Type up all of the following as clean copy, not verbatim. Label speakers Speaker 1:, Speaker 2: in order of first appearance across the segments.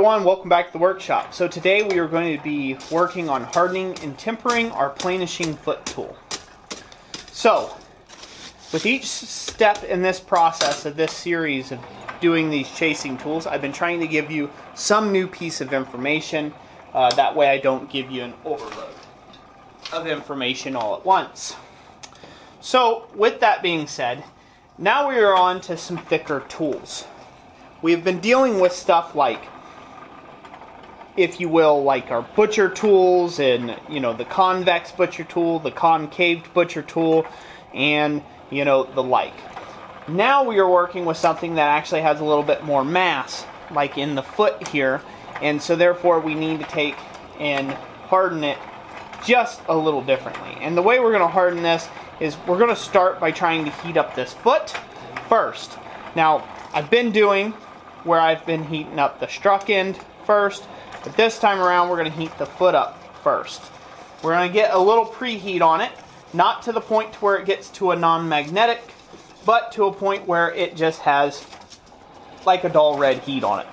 Speaker 1: everyone, welcome back to the workshop. So today we are going to be working on hardening and tempering our planishing foot tool. So, with each step in this process of this series of doing these chasing tools, I've been trying to give you some new piece of information. That way I don't give you an overload of information all at once. So, with that being said, now we are on to some thicker tools. We've been dealing with stuff like, if you will, like our butcher tools and, the convex butcher tool, the concaved butcher tool, and, the like. Now we are working with something that actually has a little bit more mass, like in the foot here, and so therefore we need to take and harden it just a little differently. And the way we're going to harden this is we're going to start by trying to heat up this foot first. Now, I've been doing where I've been heating up the struck end first, but this time around we're going to heat the foot up first. We're going to get a little preheat on it, not to the point where it gets to a non-magnetic, but to a point where it just has like a dull red heat on it.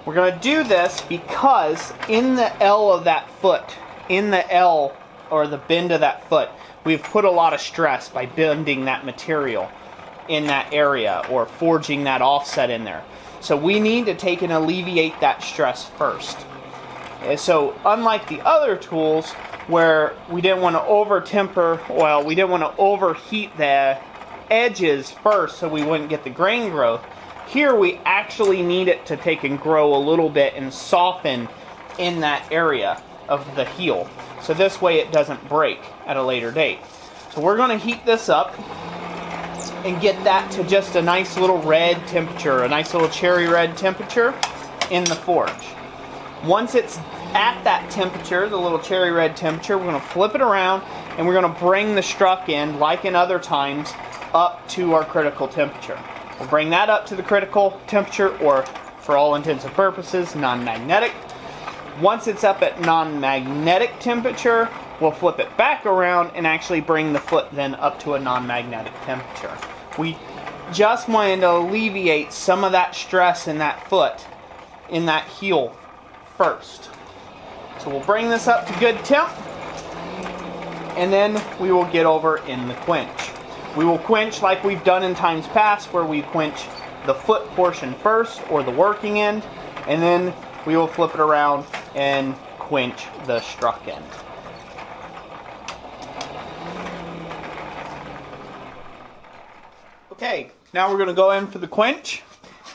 Speaker 1: We're going to do this because in the L of that foot, in the L or the bend of that foot, we've put a lot of stress by bending that material in that area or forging that offset in there. So we need to take and alleviate that stress first. And so unlike the other tools where we didn't want to we didn't want to overheat the edges first so we wouldn't get the grain growth, here we actually need it to take and grow a little bit and soften in that area of the heel. So this way it doesn't break at a later date. So we're going to heat this up and get that to just a nice little red temperature, a nice little cherry red temperature in the forge. Once it's at that temperature, the little cherry red temperature, we're going to flip it around and we're going to bring the struck end, like in other times, up to our critical temperature. We'll bring that up to the critical temperature, or for all intents and purposes, non-magnetic. Once it's up at non-magnetic temperature, we'll flip it back around and actually bring the foot then up to a non-magnetic temperature. We just wanted to alleviate some of that stress in that foot, in that heel first. So we'll bring this up to good temp, and then we will get over in the quench. We will quench like we've done in times past, where we quench the foot portion first, or the working end, and then we will flip it around and quench the struck end. Okay, now we're going to go in for the quench,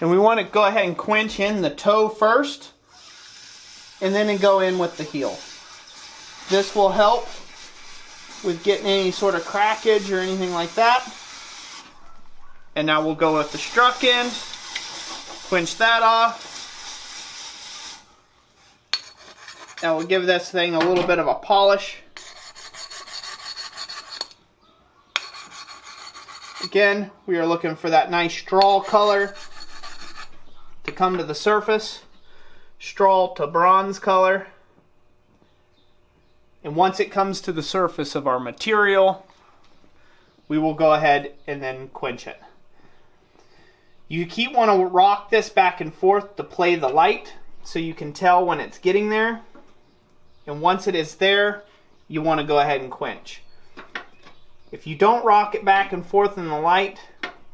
Speaker 1: and we want to go ahead and quench in the toe first, and then go in with the heel. This will help with getting any sort of crackage or anything like that. And now we'll go with the struck end, quench that off. Now we'll give this thing a little bit of a polish. Again, we are looking for that nice straw color to come to the surface. Straw to bronze color. And once it comes to the surface of our material, we will go ahead and then quench it. You want to rock this back and forth to play the light so you can tell when it's getting there. And once it is there, you want to go ahead and quench. If you don't rock it back and forth in the light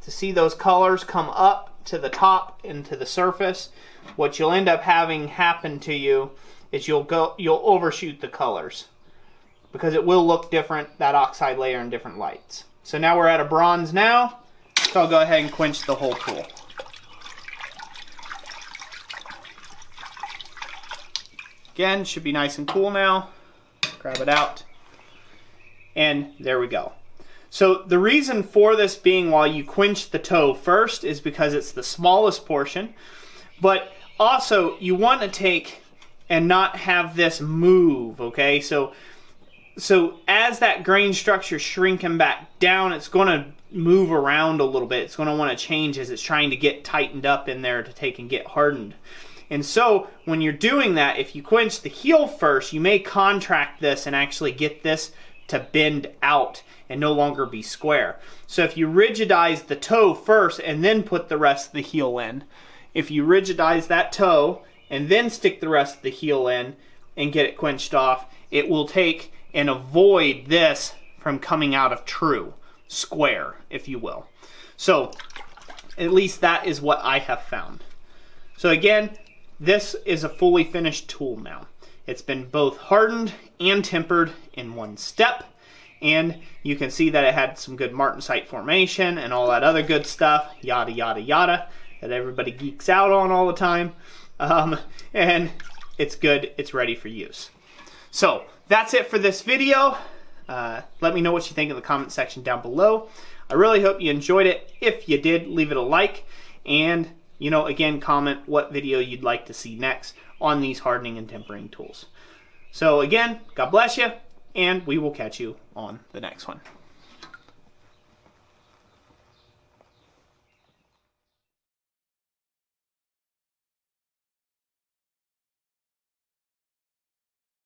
Speaker 1: to see those colors come up to the top and to the surface, what you'll end up having happen to you is you'll overshoot the colors, because it will look different, that oxide layer, in different lights. So now we're at a bronze now, so I'll go ahead and quench the whole tool. Again, should be nice and cool now. Grab it out. And there we go. So the reason for this being while you quench the toe first is because it's the smallest portion, but also you want to take and not have this move, okay? So as that grain structure is shrinking back down, it's going to move around a little bit. It's going to want to change as it's trying to get tightened up in there to take and get hardened. And so when you're doing that, if you quench the heel first, you may contract this and actually get this to bend out and no longer be square. So if you rigidize the toe first and then put the rest of the heel in, if you rigidize that toe and then stick the rest of the heel in and get it quenched off, it will take and avoid this from coming out of true square, if you will. So at least that is what I have found. So again, this is a fully finished tool now. It's been both hardened and tempered in one step, and you can see that it had some good martensite formation and all that other good stuff, yada yada yada, that everybody geeks out on all the time. And it's good, it's ready for use. So that's it for this video. Let me know what you think in the comment section down below. I really hope you enjoyed it. If you did, leave it a like, and again, comment what video you'd like to see next on these hardening and tempering tools. So again, God bless you, and we will catch you on the next one.